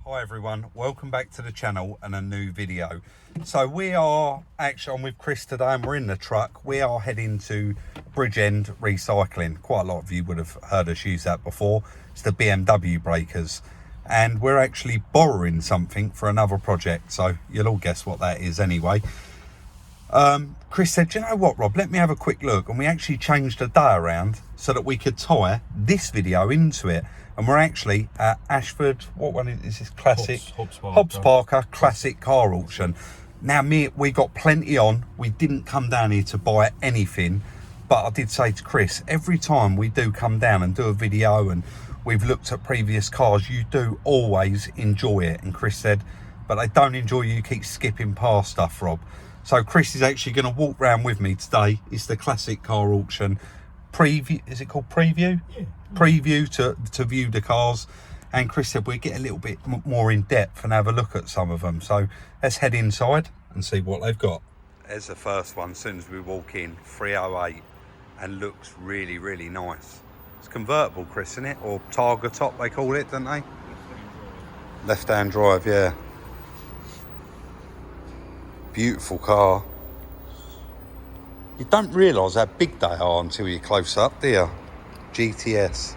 Hi everyone, welcome back to the channel and a new video. So we are actually, I'm with Chris today and we're in the truck. We are heading to Bridgend Recycling. Quite a lot of you would have heard us use that before. It's the BMW breakers. And we're actually borrowing something for another project. So you'll all guess what that is anyway. Chris said, do you know what, Rob, let me have a quick look. And we actually changed the day around so that we could tie this video into it. And we're actually at Ashford, what one is this? Classic Hobbs Parker classic car auction. Now we got plenty on. We didn't come down here to buy anything, but I did say to Chris, every time we do come down and do a video and we've looked at previous cars, you do always enjoy it. And Chris said, but I don't enjoy you keep skipping past stuff, Rob. So Chris is actually going to walk round with me today. It's the classic car auction preview. Is it called preview? Yeah. Preview to view the cars. And Chris said we'll get a little bit more in depth and have a look at some of them. So let's head inside and see what they've got. There's the first one as soon as we walk in, 308, and looks really, really nice. It's convertible, Chris, isn't it? Or Targa top they call it, don't they? Left-hand drive, yeah. Beautiful car. You don't realise how big they are until you're close up, do you? GTS.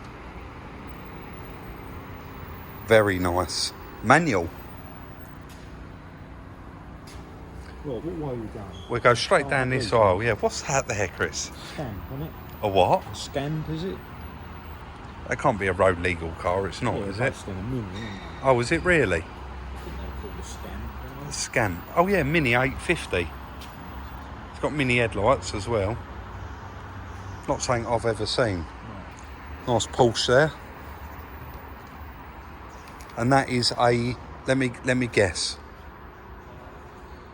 Very nice. Manual. Well, what way are we going? We'll go straight down this aisle. Yeah, what's that there, Chris? Scamp, isn't it? A what? A scamp, is it? That can't be a road legal car, it's not, is it? In a mini, isn't it? Oh, is it really? I think they call it a scamp. A Scamp. Oh yeah, Mini 850. It's got mini headlights as well. Not something I've ever seen. Nice Porsche there. And that is a, let me guess,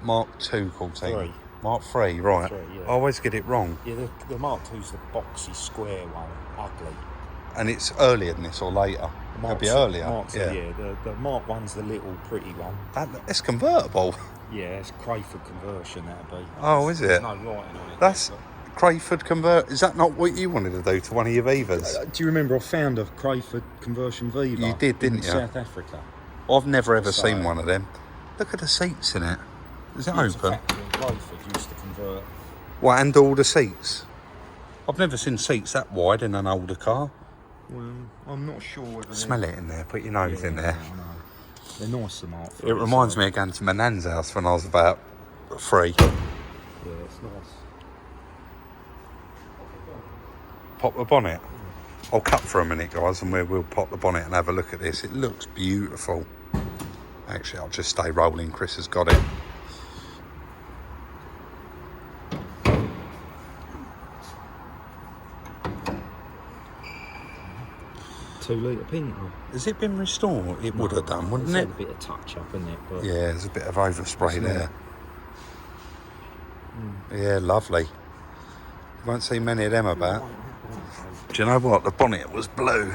Mark II called thing. 3. Mark III, right. 3, yeah. I always get it wrong. Yeah, the Mark II's the boxy square one, ugly. And it's earlier than this or later? It'll be earlier. Yeah, the Mark 1's the little pretty one. It's convertible. Yeah, it's Crayford conversion, that'd be. Oh, is it? There's no writing on it. That's Crayford convert. Is that not what you wanted to do to one of your Vivas? Do you remember I found a Crayford conversion Viva? You did, didn't you? South Africa. I've never ever seen one of them. Look at the seats in it. Is it open? Crayford used to convert. What, and all the seats? I've never seen seats that wide in an older car. Well, I'm not sure whether Smell it in there. Put your nose in there. I know. They're nice, the Mark III. It reminds me of going to my nan's house when I was about 3. Yeah, it's nice. Pop the bonnet. I'll cut for a minute, guys, and we'll pop the bonnet and have a look at this. It looks beautiful. Actually, I'll just stay rolling. Chris has got it. Two-litre pink. Has it been restored? It would have done, wouldn't it? It's had a bit of touch-up, isn't it? But yeah, there's a bit of overspray there. Yeah, lovely. You won't see many of them about. Do you know what? The bonnet was blue.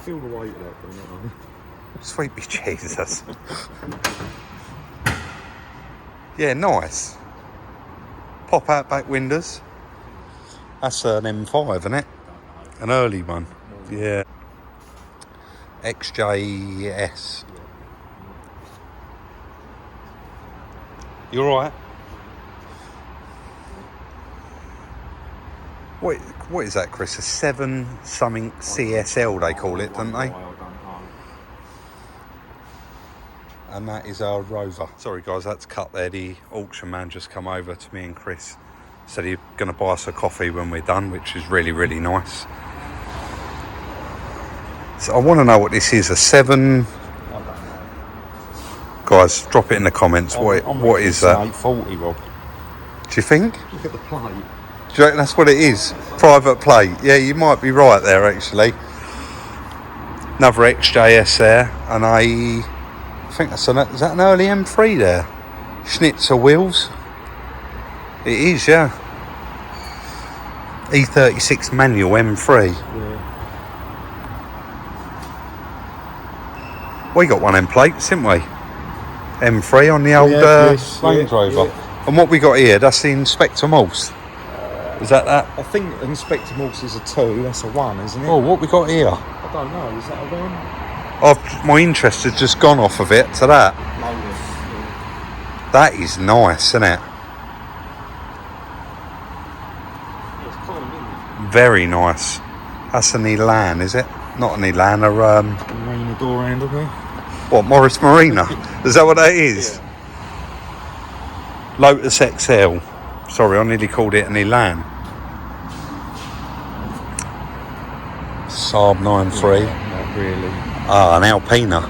Feel the weight of that bonnet. Sweet be Jesus. Yeah, nice. Pop out back windows. That's an M5, isn't it? An early one. Yeah. XJS. You alright? What is that, Chris? A 7 something CSL they call it, don't they? And that is our Rover. Sorry guys, that's cut there. The auction man just come over to me and Chris. Said he's going to buy us a coffee when we're done, which is really, really nice. So I want to know what this is, a 7... Guys, drop it in the comments. What is that? 840, Rob. Do you think? Look at the plate. Do you reckon that's what it is? Private plate. Yeah, you might be right there, actually. Another XJS there, and I think that's is that an early M3 there? Schnitzer wheels. It is, yeah. E36 manual M3. Yeah. We got one in plates, didn't we? M3 on the old Range Rover. Yeah. And what we got here, that's the Inspector Morse. Is that? I think Inspector Morse is a 2, that's a 1, isn't it? Oh, what we got here? I don't know, is that a 1? My interest has just gone off of it to that. Lotus. That is nice, isn't it? It's cool, isn't it? Very nice. That's an Elan, is it? Not an Elan, a Marina door handle there. what, Morris Marina? Is that what that is? Yeah. Lotus XL. Sorry, I nearly called it an Elan. Saab 9.3. Not really. Ah, an Alpina.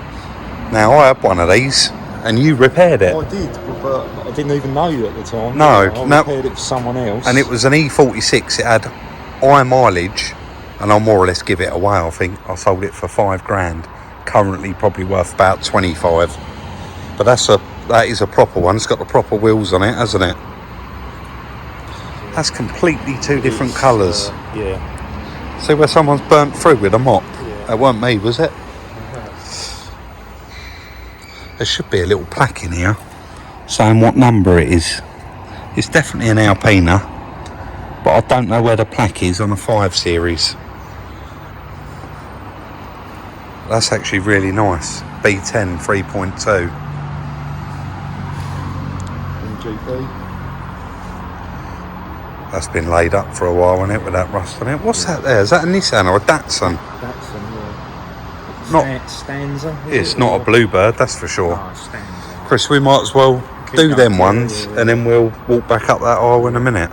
Now, I had one of these, and you repaired it. I did, but I didn't even know you at the time. No, I no. repaired it for someone else. And it was an E46. It had high mileage, and I'll more or less give it away, I think. I sold it for £5,000. Currently probably worth about 25. But that is a proper one. It's got the proper wheels on it, hasn't it? That's completely two different colours. Yeah. See where someone's burnt through with a mop? Yeah. That weren't me, was it? There should be a little plaque in here saying what number it is. It's definitely an Alpina, but I don't know where the plaque is on a 5 Series. That's actually really nice. B10 3.2. GP. That's been laid up for a while, hasn't it, with that rust on it. What's that there? Is that a Nissan or a Datsun? Datsun, yeah. Not- Stanza. It's not a Bluebird, that's for sure. No, Stanza. Chris, we might as well do them ones, yeah. and then we'll walk back up that aisle in a minute.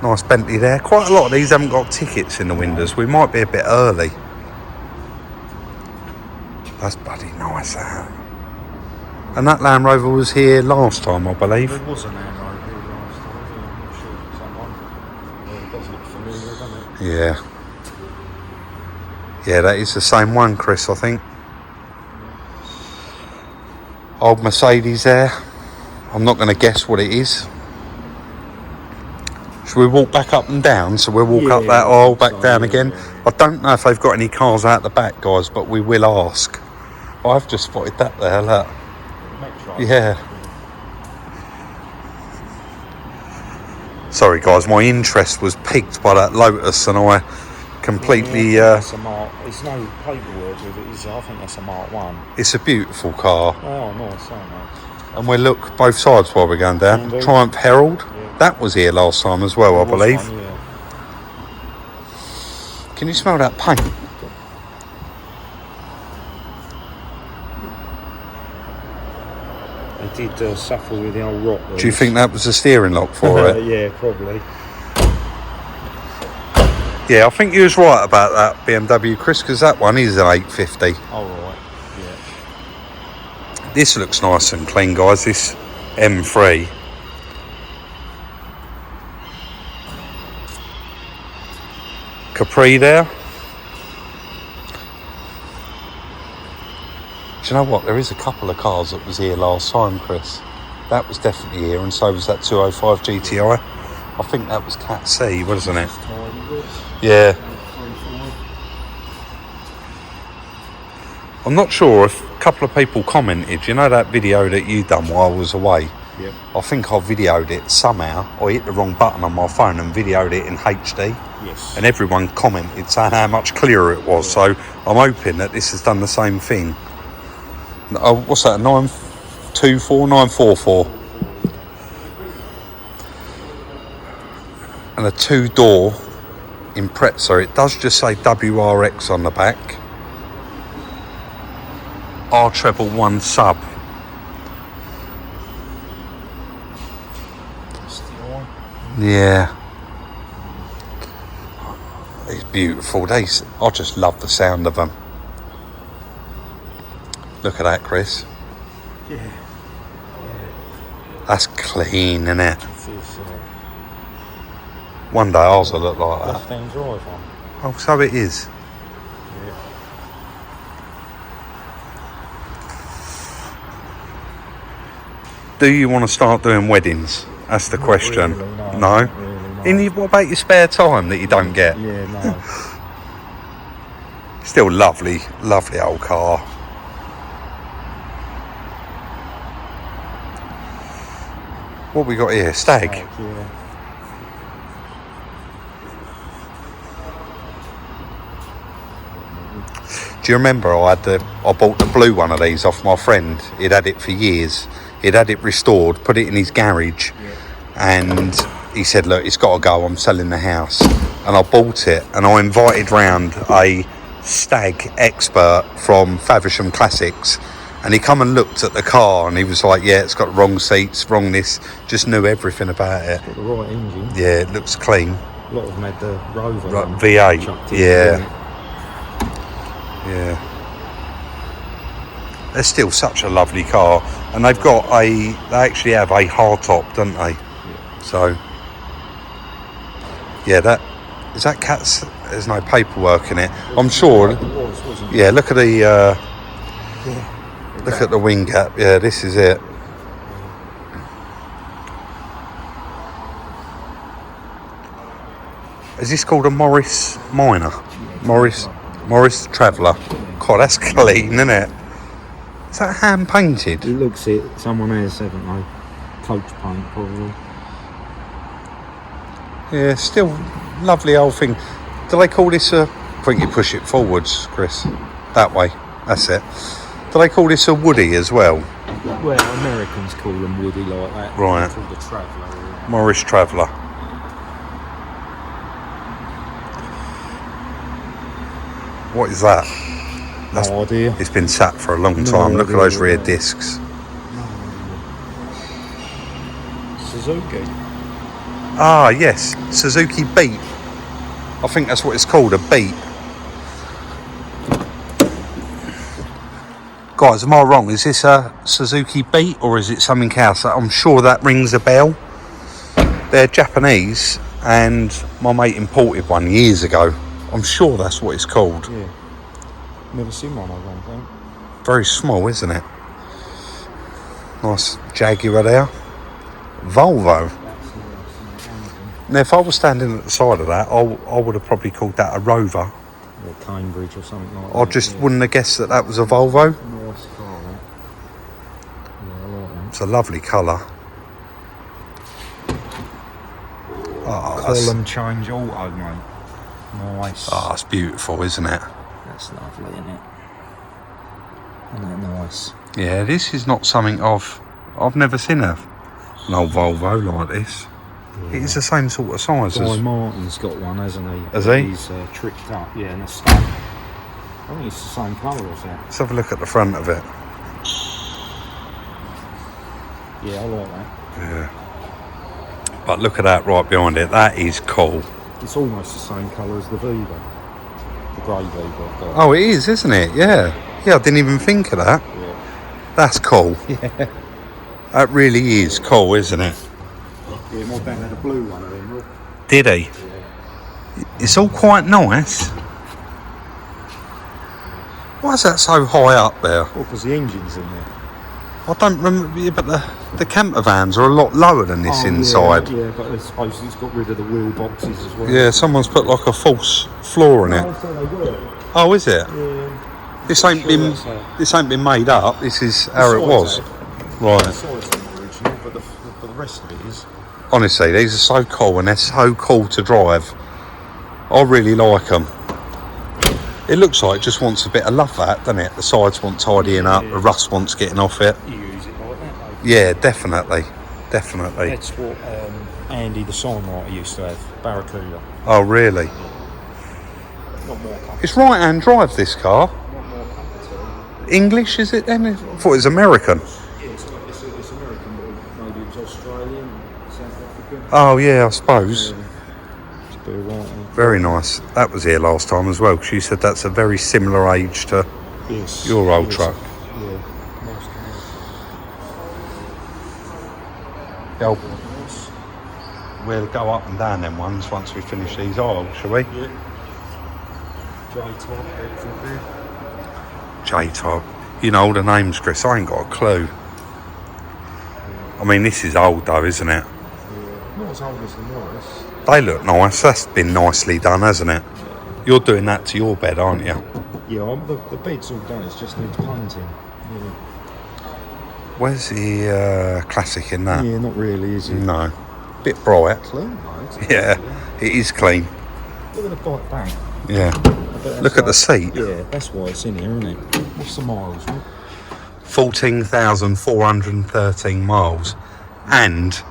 Nice Bentley there. Quite a lot of these haven't got tickets in the windows. We might be a bit early. That's bloody nice, that. And that Land Rover was here last time, I believe. There was an Land Rover here last time. Yeah, I'm not sure if it's that one. Yeah, it does look familiar, doesn't it? Yeah. Yeah, that is the same one, Chris, I think. Old Mercedes there. I'm not going to guess what it is. Should we walk back up and down? So we'll walk up that aisle, back down again. I don't know if they've got any cars out the back, guys, but we will ask. I've just spotted that there, look. Metro. Yeah. Sorry, guys, my interest was piqued by that Lotus, and I completely... That's a Mark. There's no paperwork with it, is there? I think that's a Mark 1. It's a beautiful car. Oh, nice, so nice. And we'll look both sides while we're going down. Indeed. Triumph Herald. Yeah. That was here last time as well, I There was believe. one, yeah. Can you smell that paint? They did suffer with the old rock. Do you think that was the steering lock for it? Yeah, probably. Yeah, I think you was right about that BMW, Chris, because that one is an 850. Oh, right. Yeah. This looks nice and clean, guys, this M3. Capri there. Do you know what? There is a couple of cars that was here last time, Chris. That was definitely here, and so was that 205 GTI. I think that was Cat C, wasn't it? Yeah. I'm not sure if a couple of people commented, you know that video that you done while I was away? Yep. I think I videoed it somehow. I hit the wrong button on my phone and videoed it in HD. Yes. And everyone commented saying how much clearer it was. So I'm hoping that this has done the same thing. What's that, 924, 944? And a 2-door Impreza. It does just say WRX on the back. R1 sub. Yeah. It's beautiful. I just love the sound of them. Look at that, Chris. Yeah. That's clean, isn't it? It is, One day ours will look like that. left-hand drive one. Oh, so it is. Yeah. Do you want to start doing weddings? That's the question. Really, no. No? Not really, no. What about your spare time that you don't get? Yeah, no. Still lovely, lovely old car. What we got here? Stag. Yeah. Do you remember I bought the blue one of these off my friend? He'd had it for years. He'd had it restored, put it in his garage, and he said, look, it's got to go, I'm selling the house. And I bought it, and I invited round a stag expert from Faversham Classics, and he come and looked at the car, and he was like, yeah, it's got wrong seats, wrong this, just knew everything about it. It's got the right engine. Yeah, it looks clean. A lot of them had the Rover. Right, V8, yeah. Yeah. They're still such a lovely car, and they actually have a hardtop, don't they? Yeah. So, yeah, is that Cat's? There's no paperwork in it. I'm sure. It was, wasn't it? Yeah, look at look at the wing gap. Yeah, this is it. Is this called a Morris Minor? Morris Traveller. God, that's clean, isn't it? Is that hand painted? It looks it. Someone has, haven't they? Coach paint, probably. Yeah, still lovely old thing. Do they call this a... I think you push it forwards, Chris. That way. That's it. Do they call this a Woody as well? Well, Americans call them Woody like that. Right. They're called a Traveller. Morris Traveller. What is that? No idea. It's been sat for a long time. Look at those rear discs. Suzuki. Ah, yes. Suzuki Beat. I think that's what it's called, a Beat. Guys, am I wrong? Is this a Suzuki Beat or is it something else? I'm sure that rings a bell. They're Japanese, and my mate imported one years ago. I'm sure that's what it's called. Yeah. Never seen one, I don't think. Very small, isn't it? Nice Jaguar there. Volvo. Now, if I was standing at the side of that, I would have probably called that a Rover. Or Cambridge or something like that. I just wouldn't have guessed that was a Volvo. Nice car, that. Yeah, I like that. It's a lovely colour. Oh, Column change auto, mate. Nice. Oh, it's beautiful, isn't it? That's lovely, isn't it? Isn't that nice? Yeah, this is not something I've never seen an old Volvo like this. Yeah. It's the same sort of size Guy as... Martin's got one, hasn't he? Has he? He's tricked up, yeah, and a stump. I think it's the same colour as that. Let's have a look at the front of it. Yeah, I like that. Yeah. But look at that right behind it. That is cool. It's almost the same colour as the Viva. The grey Viva I've got. Oh, it is, isn't it? Yeah. Yeah, I didn't even think of that. Yeah. That's cool. Yeah. That really is cool, isn't it? Yeah, my dad had a blue one of them, look. Did he? Yeah. It's all quite nice. Why is that so high up there? Well, because the engine's in there. I don't remember, yeah, but the camper vans are a lot lower than this inside. Yeah, but I suppose he's got rid of the wheel boxes as well. Yeah, someone's put like a false floor in it. Oh, so they were. Oh, is it? Yeah. This ain't been made up. This is how it was. Right. The size ain't original, but the rest of it is. Honestly, these are so cool, and they're so cool to drive. I really like them. It looks like it just wants a bit of love, that, doesn't it? The sides want tidying up, the rust wants getting off it. You use it like that, though. Yeah, definitely. Definitely. That's what Andy the songwriter used to have, Barracuda. Oh, really? Not more comfortable. It's right-hand drive, this car. Not more comfortable. English, is it then? I thought it was American. Yeah, it's American, but maybe it was Australian, South African. Oh, yeah, I suppose. It's a bit of right. Very nice. That was here last time as well, because you said that's a very similar age to your old truck. Yeah, nice Yeah, we'll go up and down them ones once we finish these aisles, shall we? Yeah. J-Type, everything there. J-Type. You know all the names, Chris. I ain't got a clue. I mean, this is old though, isn't it? Yeah. Not as old as the Morris. They look nice. That's been nicely done, hasn't it? You're doing that to your bed, aren't you? Yeah, the bed's all done. It just needs painting. Yeah. Where's the classic in that? Yeah, not really, is it? No. Bit bright. Clean, though. Yeah, it is clean. Look at the bike back. Yeah. I bet Look at the seat. Yeah, that's why it's in here, isn't it? What's the miles, mate? 14,413 miles. And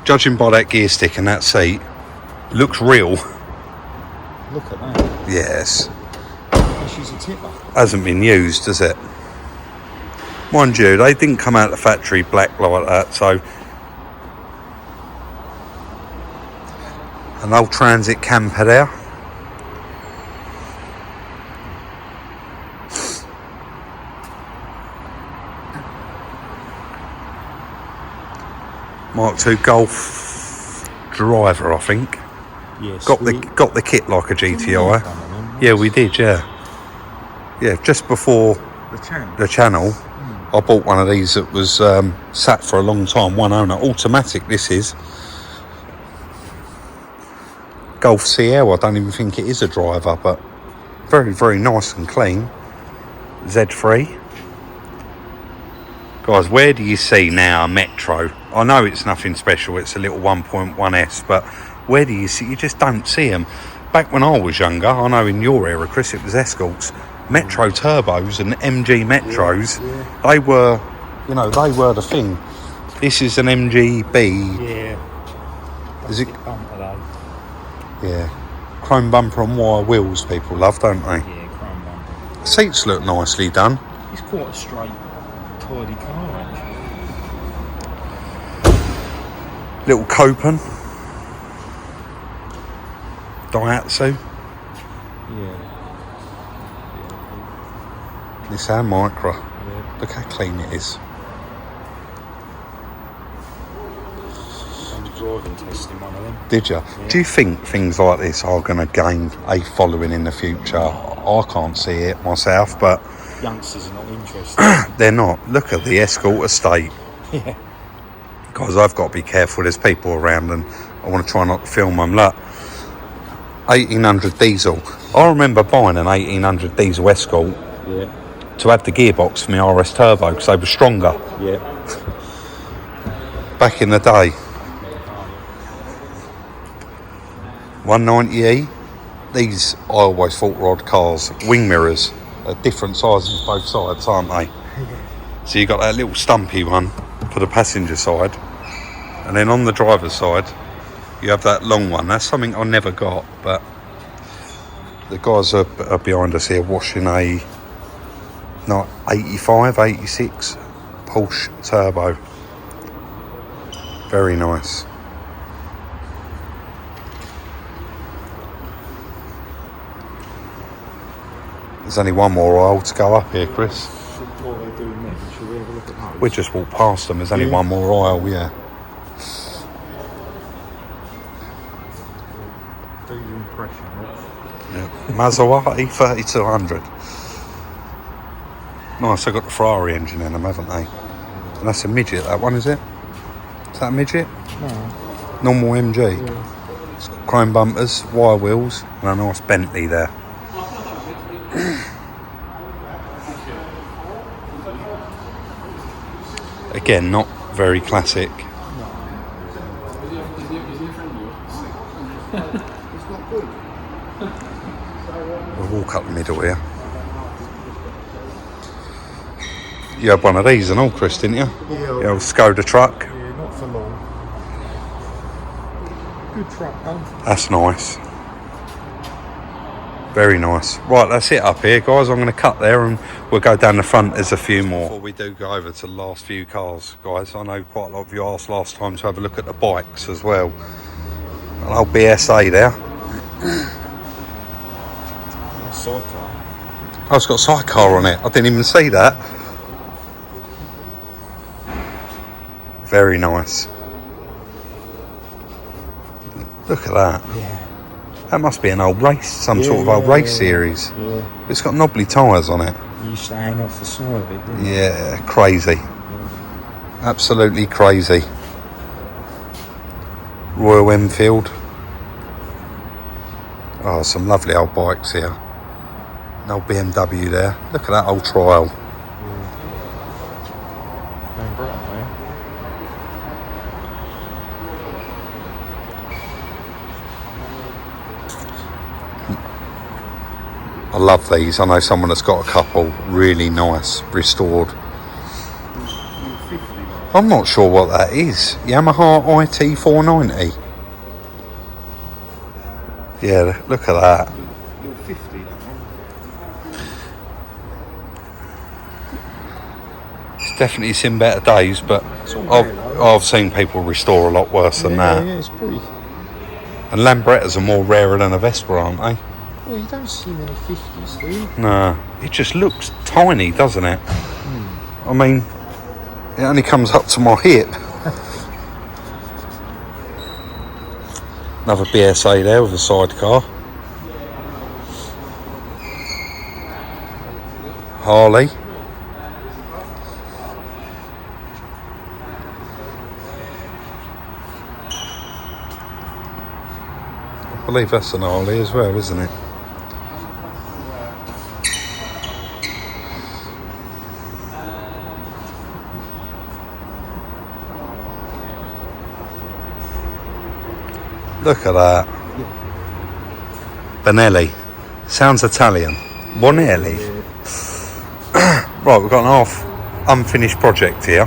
judging by that gear stick and that seat, looks real. Look at that. Yes. She's a tipper. Hasn't been used, has it? Mind you, they didn't come out of the factory black like that, so an old Transit camper there. Mark II Golf driver, I think. Yes. Got the kit like a GTI. Yeah, we did. Yeah, just before the channel, I bought one of these that was sat for a long time. One owner, automatic. This is Golf CL. I don't even think it is a driver, but very, very nice and clean. Z3. Guys, where do you see now a Metro? I know it's nothing special, it's a little 1.1S, but where do you see? You just don't see them. Back when I was younger, I know in your era, Chris, it was Escorts. Metro Turbos and MG Metros, they were, you know, they were the thing. This is an MGB. Yeah. Is it? Bumper though. Yeah. Chrome bumper and wire wheels people love, don't they? Yeah, chrome bumper. Seats look nicely done. It's quite a straight, tidy car, actually. Little Copen. Daihatsu. Yeah. Nissan Micra. Yeah. Look how clean it is. I'm driving testing one of them. Did you? Yeah. Do you think things like this are going to gain a following in the future? I can't see it myself, but Youngsters are not interested. they're not. Look at the Escort estate. Yeah. Guys, I've got to be careful. There's people around and I want to try not to film them. Look, 1800 diesel. I remember buying an 1800 diesel Escort to have the gearbox for my RS Turbo because they were stronger. Yeah. Back in the day. 190E. These I always thought were odd cars. Wing mirrors are different sizes both sides, aren't they? So you got that little stumpy one for the passenger side, and then on the driver's side you have that long one. That's something I never got, but the guys are behind us here washing a 85, 86 Porsche Turbo. Very nice. There's only one more aisle to go up here, Chris. What are they doing next? Should we have a look at those? We just walked past them. There's only one more aisle, yeah. Do your impression, right? Maserati 3200. Nice, they've got the Ferrari engine in them, haven't they? And that's a Midget, that one, is it? Is that a Midget? No. Normal MG. Yeah. It's got chrome bumpers, wire wheels, and a nice Bentley there. Again, not very classic. We'll walk up the middle here. You had one of these and all, Chris, didn't you? Yeah. The old Skoda truck. Yeah, not for long. Good truck, though. That's nice. Very nice. Right, that's it up here, guys. I'm going to cut there and we'll go down the front. There's a few more. Before we do go over to the last few cars, guys, I know quite a lot of you asked last time to have a look at the bikes as well. An old BSA there. A sidecar. Oh, it's got a sidecar on it. I didn't even see that. Very nice. Look at that. Yeah. That must be an old race, some sort of old race series. Yeah. It's got knobbly tyres on it. You used to hang off the side of it, didn't you? Yeah, crazy. Absolutely crazy. Royal Enfield. Oh, some lovely old bikes here. An old BMW there. Look at that old Trial. Name Britain, eh? I love these. I know someone that's got a couple really nice restored. I'm not sure what that is. Yamaha IT 490. Yeah, look at that. You're 50, that one. It's definitely seen better days, but I've seen people restore a lot worse than that. Yeah, it's pretty. And Lambrettas are more rarer than a Vespa, aren't they? Well, you don't see many 50s, do you? No, it just looks tiny, doesn't it? I mean, it only comes up to my hip. Another BSA there with a sidecar. Harley. I believe that's an Harley as well, isn't it? Look at that. Benelli. Sounds Italian. Bonelli. Right, we've got an half unfinished project here.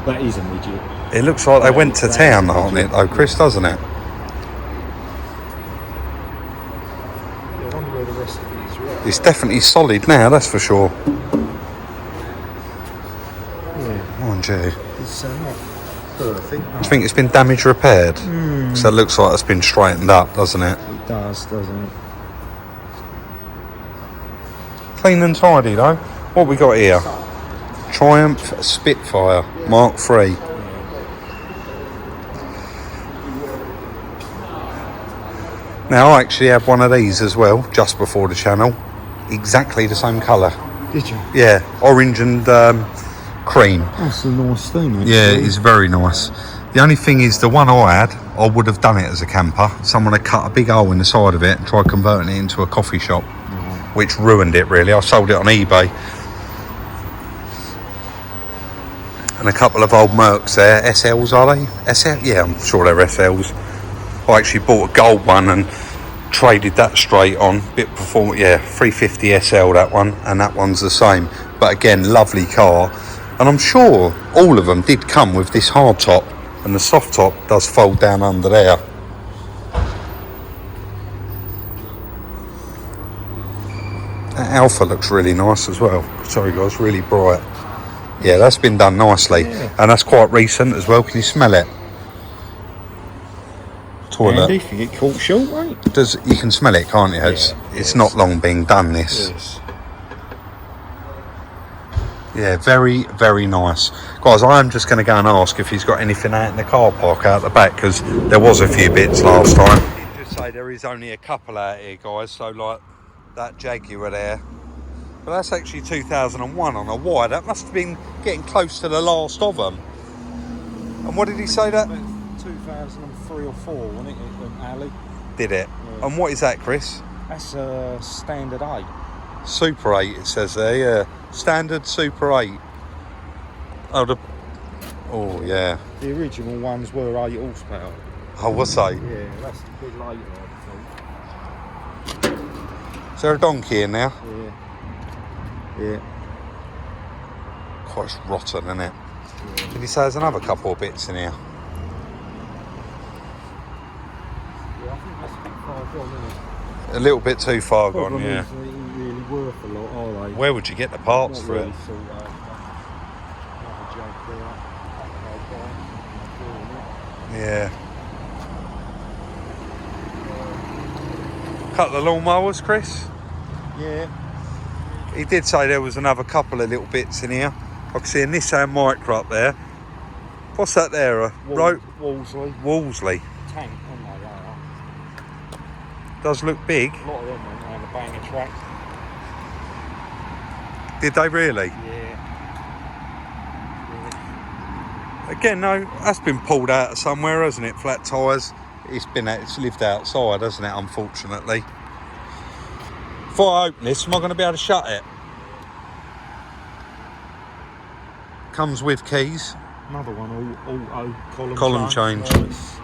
That is a midget. It looks like they went to town on it though, Chris, doesn't it? Yeah, I wonder where the rest of it is. Really. It's definitely solid now, that's for sure. Yeah. Mind you. It's not perfect. I think it's been damage repaired. So it looks like it's been straightened up, doesn't it? It does, doesn't it? Clean and tidy though. What we got here? Triumph Spitfire Mark III. Now I actually had one of these as well, just before the channel. Exactly the same colour. Did you? Yeah, orange and cream. That's a nice thing, actually. Yeah, it's very nice. The only thing is, the one I had, I would have done it as a camper. Someone had cut a big hole in the side of it and tried converting it into a coffee shop, which ruined it really. I sold it on eBay. And a couple of old Mercs there. SLs, are they? SL? Yeah, I'm sure they're SLs. I actually bought a gold one and traded that straight on. Bit performant, yeah, 350 SL that one, and that one's the same. But again, lovely car. And I'm sure all of them did come with this hard top, and the soft top does fold down under there. That Alpha looks really nice as well. Sorry guys, really bright. Yeah, that's been done nicely. Yeah. And that's quite recent as well. Can you smell it? Toilet. Andy, if you get caught short, mate. You can smell it, can't you? It's not long being done, this. Yes. Yeah, very, very nice. Guys, I am just going to go and ask if he's got anything out in the car park out the back, because there was a few bits last time. I did just say there is only a couple out here, guys, so like that Jaguar there. But that's actually 2001 on a Y. That must have been getting close to the last of them. And what did he say that? 2003 or 4, wasn't it? Alley. Did it? Yeah. And what is that, Chris? That's a standard 8. Super 8, it says there, yeah. Standard Super 8. Oh, yeah. The original ones were 8 horsepower. Oh, what's that? Yeah, that's the big later, I think. Is there a donkey in there? Yeah. Yeah. Quite it's rotten, isn't it? Yeah. Did he say there's another couple of bits in here? Yeah, I think that's a bit far gone, isn't it? A little bit too far gone, Problem yeah. is they ain't really worth a lot, are they? Where would you get the parts Not for really it? thought out. Another joke there. Yeah. Cut the lawnmowers, Chris? Yeah. He did say there was another couple of little bits in here. I can see a Nissan Micra up there. What's that there? Wolseley. Wolseley. Tank, aren't they? They are. Does look big. A lot of them went round the banger track. Did they really? Yeah. Again, no, that's been pulled out of somewhere, hasn't it? Flat tyres. It's lived outside, hasn't it, unfortunately. Before I open this, am I going to be able to shut it? Comes with keys. Another one, auto Column change. Nice.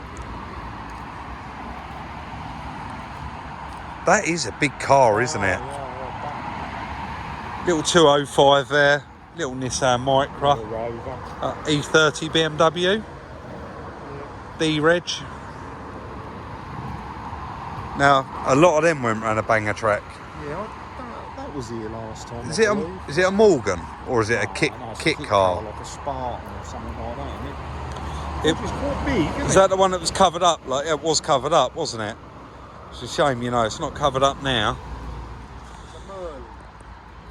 That is a big car, isn't it? Yeah. Little 205 there. Little Nissan Micra. Rover. E30 BMW. D-Reg. Now, a lot of them went round a banger track. Yeah, that was here last time. Is it a Morgan or is it a kit car? Like a Spartan or something like that, isn't it? It's quite big, isn't it? Is that the one that was covered up? Like it was covered up, wasn't it? It's a shame, you know, it's not covered up now.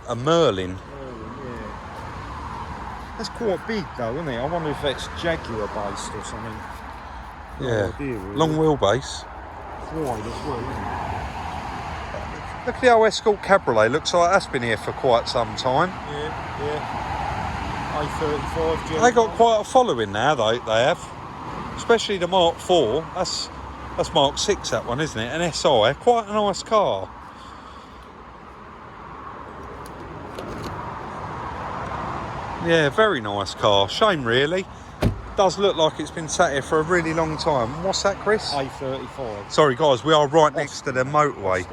It's A Merlin. yeah. That's quite big though, isn't it? I wonder if that's Jaguar based or something. Yeah. No idea, really. Long wheelbase. Wide as well, isn't it? Look at the old Escort Cabriolet. Looks like that's been here for quite some time. Yeah. A35. They got quite a following now, they have. Especially the Mark IV. That's Mark 6, that one, isn't it? An SI. Quite a nice car. Yeah, very nice car. Shame, really. Does look like it's been sat here for a really long time. What's that, Chris? A35. Sorry, guys, we are right next to the motorway.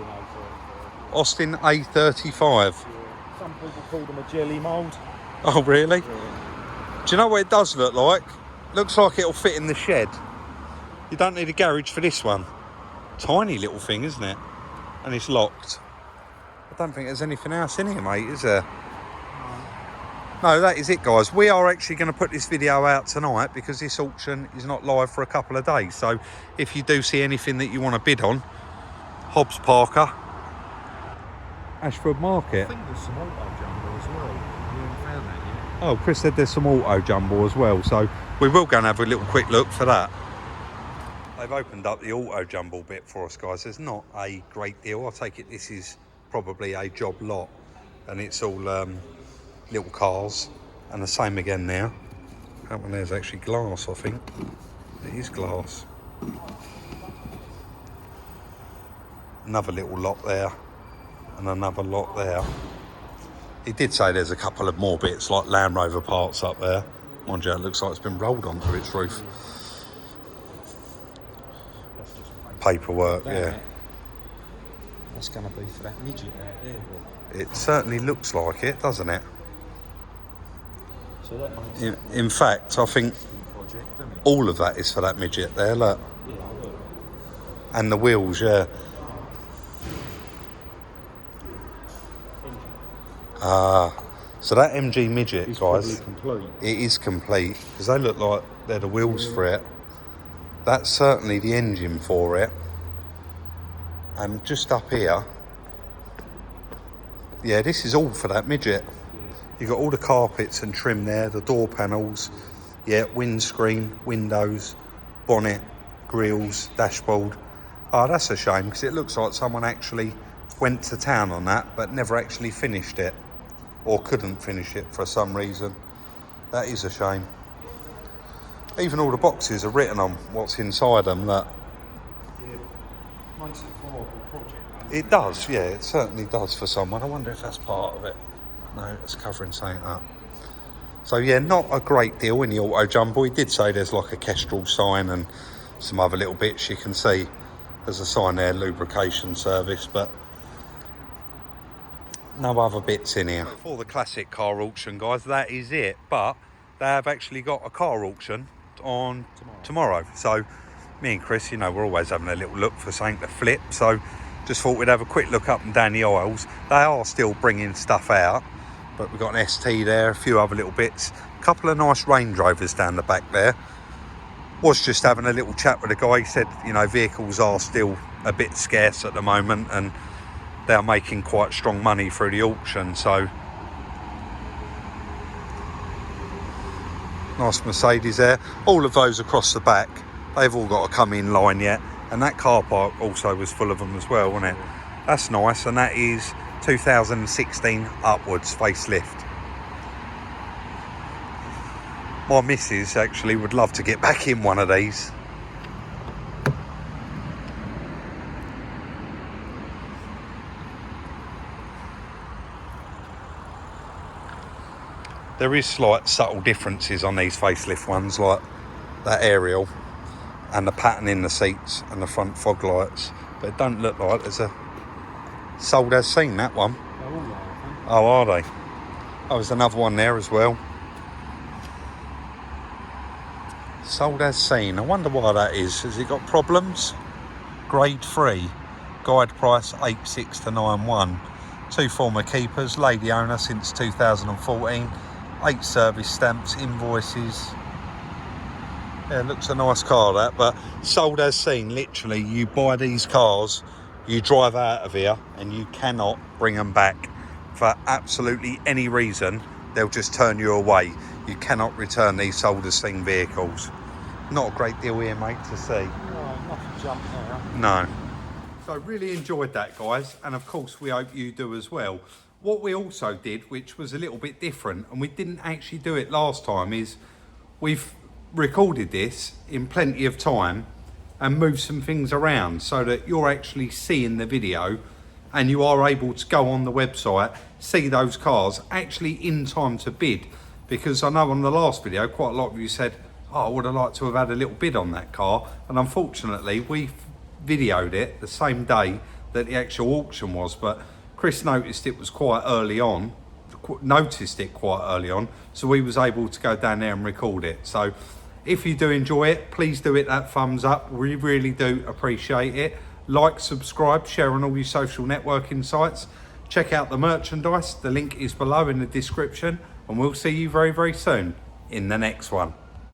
Austin A35. Yeah. Some people call them a jelly mould. Oh, really? Yeah. Do you know what it does look like? Looks like it'll fit in the shed. You don't need a garage for this one. Tiny little thing, isn't it? And it's locked. I don't think there's anything else in here, mate, is there? No, that is it, guys. We are actually going to put this video out tonight because this auction is not live for a couple of days. So if you do see anything that you want to bid on, Hobbs Parker, Ashford Market. I think there's some auto jumble as well. You haven't found that yet? Oh, Chris said there's some auto jumble as well. So we will go and have a little quick look for that. They've opened up the auto jumble bit for us, guys. There's not a great deal. I take it this is probably a job lot. And it's all little cars. And the same again now. That one there's actually glass, I think. It is glass. Another little lot there. And another lot there. He did say there's a couple of more bits like Land Rover parts up there. Mind you, it looks like it's been rolled onto its roof. Paperwork, yeah. That's going to be for that midget out there. It certainly looks like it, doesn't it? So that makes In fact, I think project, doesn't it? all of that is for that midget there, look. Yeah, look. And the wheels, yeah. So that MG midget, It's guys, complete. it is complete because they look like they're the wheels for it. That's certainly the engine for it. And just up here, yeah, this is all for that midget. You've got all the carpets and trim there, the door panels, yeah, windscreen, windows, bonnet, grills, dashboard. Oh, that's a shame because it looks like someone actually went to town on that but never actually finished it or couldn't finish it for some reason. That is a shame. Even all the boxes are written on what's inside them. That Yeah, makes it a viable project. it does, yeah, it certainly does for someone. I wonder if that's part of it. No, it's covering something up. So yeah, not a great deal in the auto jumble. He did say there's like a Kestrel sign and some other little bits you can see. There's a sign there, lubrication service, but no other bits in here. For the classic car auction, guys, that is it. But they have actually got a car auction on tomorrow. So me and Chris, you know, we're always having a little look for something to flip. So just thought we'd have a quick look up and down the aisles. They are still bringing stuff out, but we've got an ST there, a few other little bits. A couple of nice Range Rovers down the back there. Was just having a little chat with a guy. He said, you know, vehicles are still a bit scarce at the moment and they're making quite strong money through the auction. So nice Mercedes there. All of those across the back, they've all got to come in line yet. And that car park also was full of them as well, wasn't it? That's nice. And that is 2016 upwards facelift. My missus actually would love to get back in one of these. There is slight subtle differences on these facelift ones, like that aerial and the pattern in the seats and the front fog lights. But it don't look like there's a sold as seen, that one. They're all like, Oh, are they? Oh, there's another one there as well. Sold as seen. I wonder why that is. Has it got problems? Grade 3. Guide price 86291. 2 former keepers. Lady owner since 2014. 8 service stamps, invoices. Yeah, looks a nice car that, but sold as seen. Literally, you buy these cars, you drive out of here and you cannot bring them back for absolutely any reason. They'll just turn you away. You cannot return these sold as seen vehicles. Not a great deal here, mate, to see. No, nothing jump there. No. So really enjoyed that, guys, and of course we hope you do as well. What we also did, which was a little bit different, and we didn't actually do it last time, is we've recorded this in plenty of time and moved some things around so that you're actually seeing the video and you are able to go on the website, see those cars actually in time to bid. Because I know on the last video, quite a lot of you said, oh, I would have liked to have had a little bid on that car. And unfortunately, we videoed it the same day that the actual auction was, but Chris noticed it quite early on, so we was able to go down there and record it. So if you do enjoy it, please do hit that thumbs up. We really do appreciate it. Like, subscribe, share on all your social networking sites. Check out the merchandise. The link is below in the description, and we'll see you very, very soon in the next one.